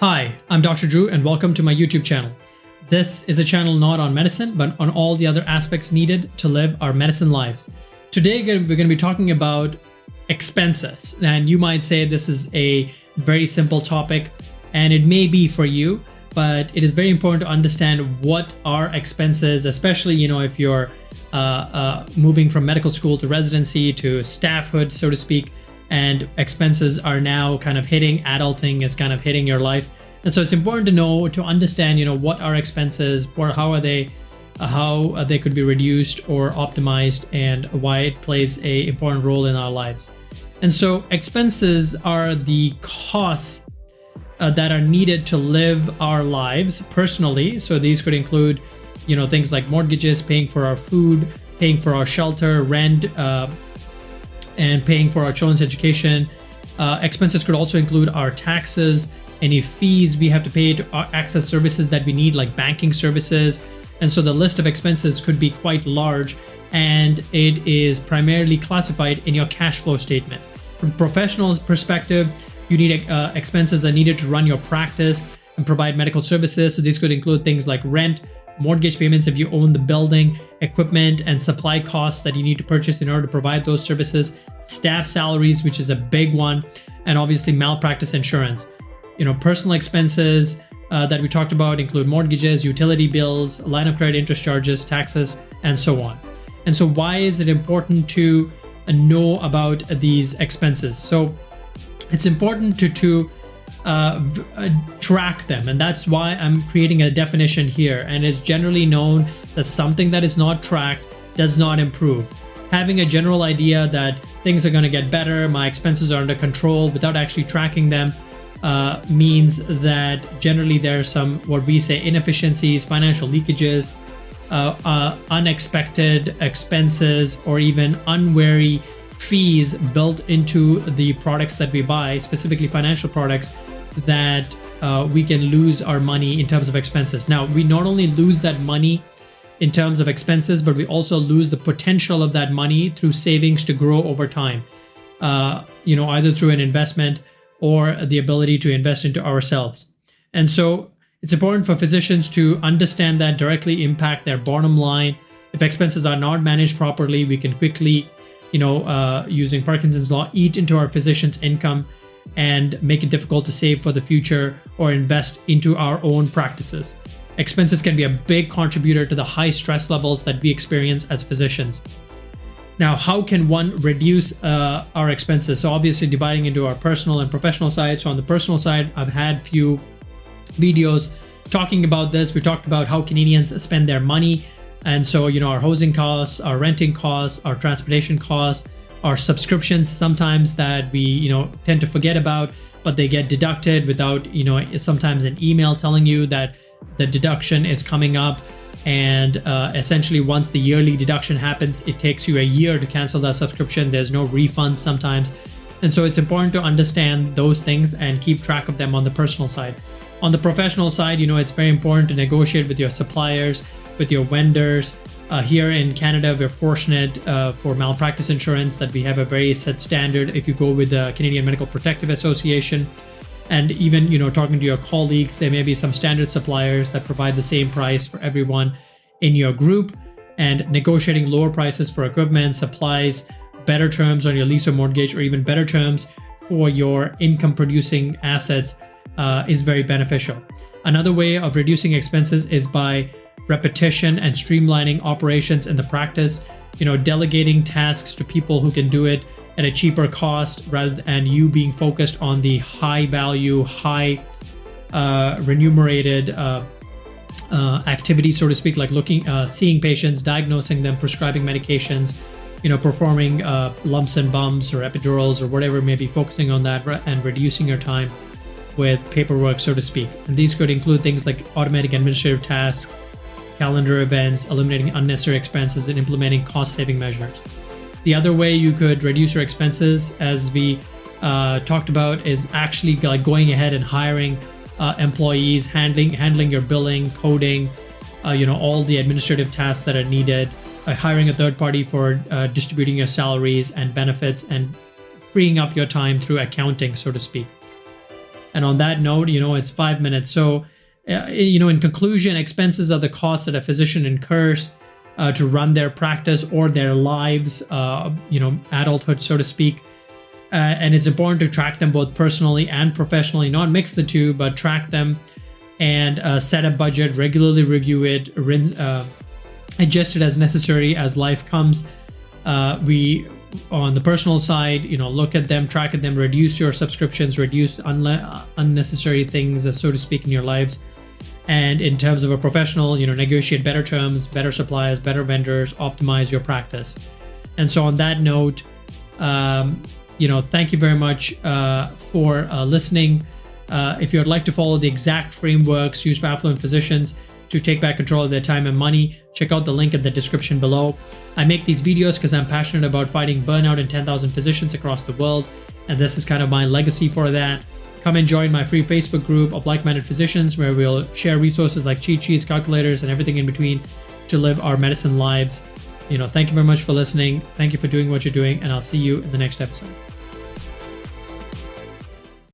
Hi, I'm Dr. Druv and welcome to my YouTube channel. This is a channel not on medicine, but on all the other aspects needed to live our medicine lives. Today, we're going to be talking about expenses. And you might say this is a very simple topic, and it may be for you, but it is very important to understand what are expenses, especially, if you're moving from medical school to residency to staffhood, so to speak. And expenses are now kind of hitting, adulting is kind of hitting your life. And so it's important to know, to understand, what are expenses, or how they could be reduced or optimized, and why it plays a important role in our lives. And so expenses are the costs that are needed to live our lives personally. So these could include, things like mortgages, paying for our food, paying for our shelter, rent, and paying for our children's education. Expenses could also include our taxes, any fees we have to pay to access services that we need, like banking services. And so the list of expenses could be quite large, and it is primarily classified in your cash flow statement. From a professional perspective, you need expenses that are needed to run your practice and provide medical services. So these could include things like rent, mortgage payments if you own the building, equipment and supply costs that you need to purchase in order to provide those services, staff salaries, which is a big one, and obviously malpractice insurance. Personal expenses that we talked about include mortgages, utility bills, line of credit interest charges, taxes, and so on. And so why is it important to know about these expenses? So it's important to track them, and that's why I'm creating a definition here. And it's generally known that something that is not tracked does not improve. Having a general idea that things are going to get better, my expenses are under control, without actually tracking them means that generally there's some, what we say, inefficiencies, financial leakages, unexpected expenses, or even unwary fees built into the products that we buy, specifically financial products, that we can lose our money in terms of expenses. Now, we not only lose that money in terms of expenses, but we also lose the potential of that money through savings to grow over time, either through an investment or the ability to invest into ourselves. And so it's important for physicians to understand that directly impact their bottom line. If expenses are not managed properly, we can quickly, using Parkinson's law, eat into our physician's income and make it difficult to save for the future or invest into our own practices. Expenses can be a big contributor to the high stress levels that we experience as physicians. Now, how can one reduce our expenses? So obviously dividing into our personal and professional side. So on the personal side, I've had few videos talking about this. We talked about how Canadians spend their money. And so, our housing costs, our renting costs, our transportation costs, our subscriptions sometimes that we, tend to forget about, but they get deducted without, sometimes an email telling you that the deduction is coming up. And essentially, once the yearly deduction happens, it takes you a year to cancel that subscription. There's no refunds sometimes. And so it's important to understand those things and keep track of them on the personal side. On the professional side, it's very important to negotiate with your suppliers, with your vendors. Here in Canada, we're fortunate for malpractice insurance that we have a very set standard if you go with the Canadian Medical Protective Association. And even, talking to your colleagues, there may be some standard suppliers that provide the same price for everyone in your group, and negotiating lower prices for equipment, supplies, better terms on your lease or mortgage, or even better terms for your income producing assets is very beneficial. Another way of reducing expenses is by repetition and streamlining operations in the practice, delegating tasks to people who can do it at a cheaper cost, rather than you being focused on the high value, high remunerated activity, so to speak, like seeing patients, diagnosing them, prescribing medications, performing lumps and bumps or epidurals or whatever it may be, focusing on that and reducing your time with paperwork, so to speak. And these could include things like automatic administrative tasks, calendar events, eliminating unnecessary expenses, and implementing cost-saving measures. The other way you could reduce your expenses, as we talked about, is actually like going ahead and hiring employees, handling your billing, coding, all the administrative tasks that are needed, hiring a third party for distributing your salaries and benefits, and freeing up your time through accounting, so to speak. And on that note, it's 5 minutes. So, in conclusion, expenses are the costs that a physician incurs to run their practice or their lives, adulthood, so to speak. And it's important to track them both personally and professionally, not mix the two, but track them and set a budget, regularly review it, adjust it as necessary as life comes. We, on the personal side, look at them, track at them, reduce your subscriptions, reduce unnecessary things, so to speak, in your lives. And in terms of a professional, negotiate better terms, better suppliers, better vendors, optimize your practice. And so on that note, thank you very much for listening. If you would like to follow the exact frameworks used by affluent physicians to take back control of their time and money, check out the link in the description below. I make these videos because I'm passionate about fighting burnout in 10,000 physicians across the world, and this is kind of my legacy for that. Come and join my free Facebook group of like-minded physicians where we'll share resources like cheat sheets, calculators, and everything in between to live our medicine lives. Thank you very much for listening. Thank you for doing what you're doing, and I'll see you in the next episode.